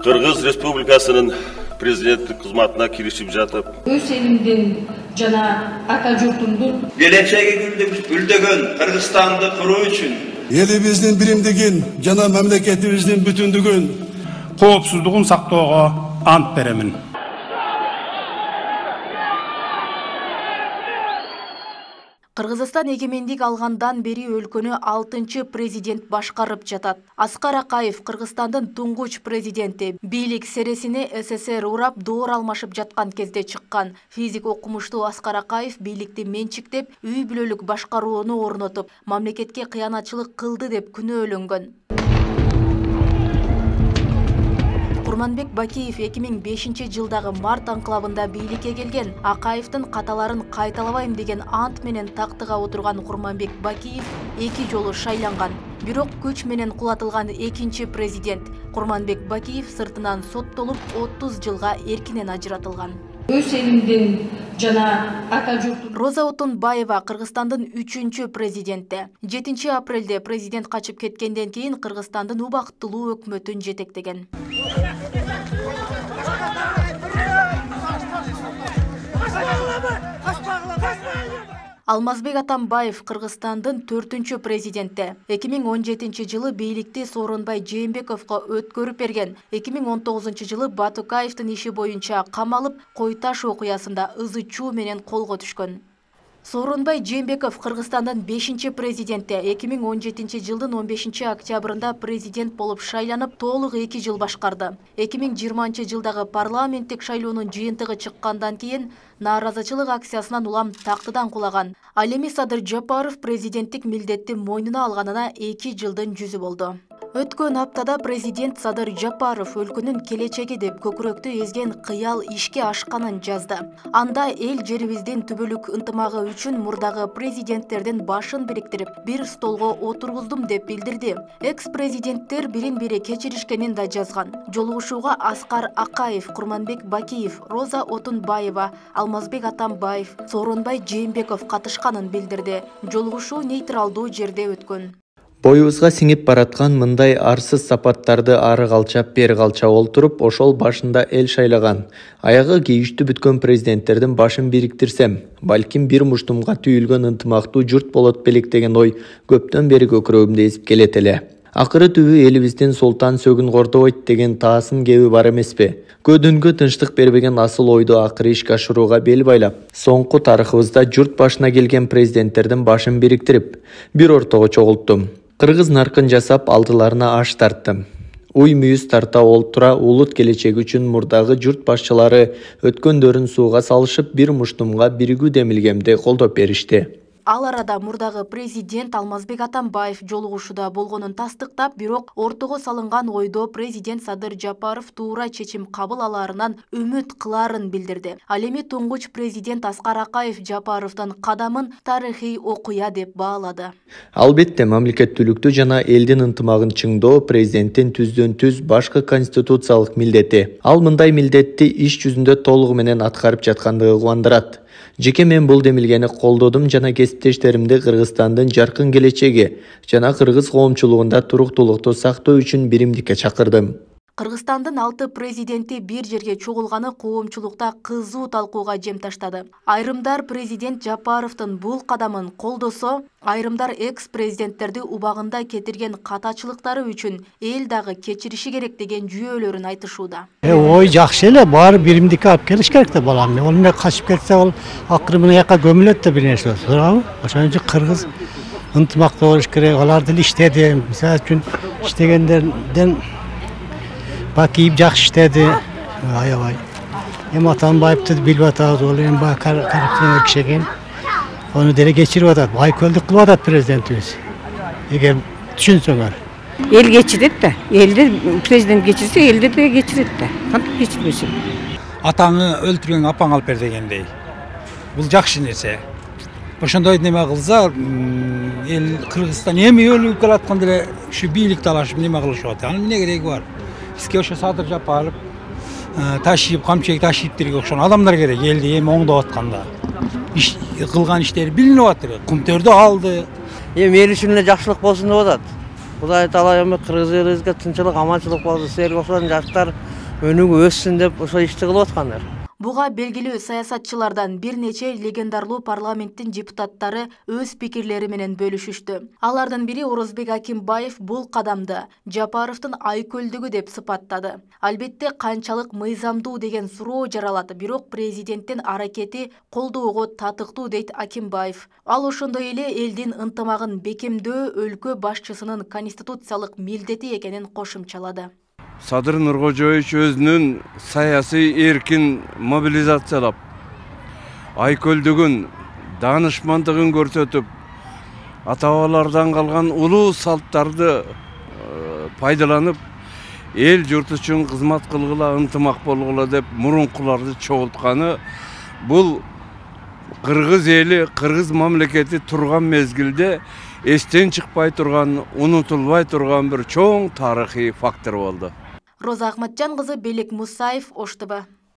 Kırgız Respublikasının президенттік қызматына киришип жатып, өз элимдин жана ата журтумдун келечеги гүлдөгөн Кыргызстанды куруу үчүн элибиздин биримдигин жана мамлекетибиздин бүтүндүгүн, коопсуздугун сактоого ант беремин. Кыргызстан эгемендик алгандан бери өлкөнү 6-чы президент башкарып жатат. Аскар Акаев Кыргызстандын туңгуч президенти. Бийлик сересине СССР урап доор алмашып жаткан кезде чыккан. Физик окумуштуу Аскар Акаев бийликти менчиктеп, үй бүлөлүк башкарууну орнотуп, мамлекетке кыянатчылык кылды деп күнөөлөнгөн. Курманбек Бакиев 2005 жылдагы март анклавында бийликке келген. Акаевдин каталарын кайталабайм деген ант менен тактыга отурган Курманбек Бакиев 2 жолу шайланган. Бирок күч менен кулатылган 2-чи президент Курманбек Бакиев сыртынан соттолуп 30 жылга эркинен ажыратылган. өз элимдин жана ата журтум. Роза Отунбаева Кыргызстандын 3-чү президенти. 7 апрелде президент качып кеткенден кийин Кыргызстандын убактылуу өкмөтүн жетектеген. Алмазбек Атамбаев Кыргызстандын 4-чү президенти. 2017 жылы бийликти Сооронбай Жээнбековго өткөрүп берген. 2019 жылы Батукаевдин иши боюнча камалып, Кой Таш окуясында ызы чуу менен колго түшкөн. Сооронбай Жээнбеков Кыргызстандын 5-чи президенти. 2017 жылдын 15 октябрында президент болуп шайланып, толук 2 жыл башкарды. 2020 жылдагы парламенттик шайлоонун жыйынтыгы чыккандан кийин нааразычылык акциясынан улам тактыдан кулаган. Ал эми Садыр Жапаров президенттик милдетти мойнуна алганына 2 жылдын жүзү болду. Өткөн аптада президент Садыр Жапаров өлкөнүн келечеги деп көкүрөктү эзген кыял ишке ашканын жазды. Анда эл жерибиздин түбөлүк ынтымагы үчүн мурдагы президенттердин башын бириктирип, бир столго отургуздум деп билдирди. Экс-президенттер бирин-бири кечиришкенин да жазган. Жолугушууга Аскар Акаев, Курманбек Бакиев, Роза Отунбаева, Алмазбек Атамбаев, Сооронбай Жээнбеков катышканын билдирди. Жолугушуу нейтралдуу жерде өткөн. Боюбузга сиңип бараткан мындай арсыз сапаттарды ары калчап бери калча олтуруп, ошол башында эл шайлаган. Аягы кейиштүү бүткөн президенттердин башын бириктирсем, балким бир муштумга түйүлгөн ынтымактуу журт болот белек деген ой көптөн бери көкүрөгүмдө эсип келет эле. Акыры түбү элибиздин султан сөгүн кордобойт деген таасын кеби бар эмеспи? Көдөнгө тынчтык бербеген асыл ойду акыры ишке ашырууга бел байлап, соңку тарыхыбызда журт башына келген президенттердин башын бириктирип, бир ортого чогулттум. Кыргыз наркын жасап алдыларына аш тарттым. Уй мүйүз тарта олтура улут келечеги үчүн мурдагы журт башчылары өткөндөрүн сууга салышып, бир муштумга биригүү демилгемди колдоп беришти. Ал арада мурдагы президент Алмазбек Атамбаев жолугушууда болгонун тастыктап, бирок ортого салынган ойдо президент Садыр Жапаров туура чечим кабыл алаарынан үмүт кылаарын билдирди. Ал эми туңгуч президент Аскар Акаев Жапаровдун кадамын тарыхый окуя деп баалады. Албетте, мамлекеттүүлүктү жана элдин ынтымагын чыңдоо президенттин түздөн-түз башкы конституциялык милдети. Ал мындай милдетти иш жүзүндө толугу менен аткарып жаткандыгы кубандырат. Жеке мен бул демилгени колдодум жана кесиптештеримди Кыргызстандын жаркын келечеги жана кыргыз коомчулугунда туруктуулукту сактоо үчүн биримдикке чакырдым. Кыргызстандын 6 президенти бир жерге чогулганы коомчулукта кызуу талкууга жем таштады. Айрымдар президент Жапаровдун бул кадамын колдосо, айрымдар экс-президенттерди убагында кетирген катачылыктары үчүн эл дагы кечириши керек деген жүйөлөрүн айтышууда. Ой жакшы эле, баары биримдикке алып келиш керек да балам. Ал эмне качып кетсе, ал акыры мына жака көмүлөт да бир нерсе. Туурабы? Ошон үчүн кыргыз ынтымактуу болуш керек. Алар деле иштеди. Мисалы үчүн иштегендерден Бакиев жакшы иштеди. Аябай. Эми Атамбаевди билип атабыз, ол эми коррупционер киши экен. Onu деле кечирип атат. Байкөлдүк кылып атат президентибиз. Эгер түшүнсөңөр. Эл кечирет да. Элди президент кечирсе, элди да кечирет да. Кантип кечирбесин? Атаңы өлтүргөн апаң алып бер дегендей. Бул жакшы нерсе. Ошондой неме кылса, эл Кыргызстан эми өлүп келаткан деле ушу бийлик талашып неме кылышып атат. Анын эмне кереги бар? Бизге ошо Садыр Жапаров ташип, камчек ташиптирге окшогон адамдар керек, элди эми оңдоп атканда. Иш кылган иштери билинип атыр. Кумтөрдү алды. Эми эл үчүн эле жакшылык болсун деп атат. Кудай таала эми кыргыз элибизге тынчылык, аманчылык болсун. Силерге окшогон жаштар өнүгүп өссүн деп ошо ишти кылып аткандар. Буга белгилүү саясатчылардан бир нече легендарлуу парламенттин депутаттары өз пикирлери менен бөлүшүштү. Алардын бири Орозбек Акимбаев бул кадамды Жапаровдун айкөлдүгү деп сыпаттады. Албетте канчалык мыйзамдуу деген суроо жаралат, бирок президенттин аракети колдоого татыктуу дейт Акимбаев. Ал ошондой эле элдин ынтымагын бекемдөө өлкө башчысынын конституциялык милдети экенин кошумчалады. Садыр Нуркожоевич өзүнүн саясий эркин мобилизациялап, айкөлдүгүн, данышмандыгын көрсөтүп, ата-бабалардан калган улуу салттарды пайдаланып, эл журт үчүн кызмат кылгыла, ынтымак болгула деп мурункуларды чогултканы бул кыргыз эли, кыргыз мамлекети турган мезгилде эстен чыкпай турган, унутулбай турган бир чоң тарыхый фактор болду. Роза Ахматжан кызы, Белек Мусаев, Ош ТВ.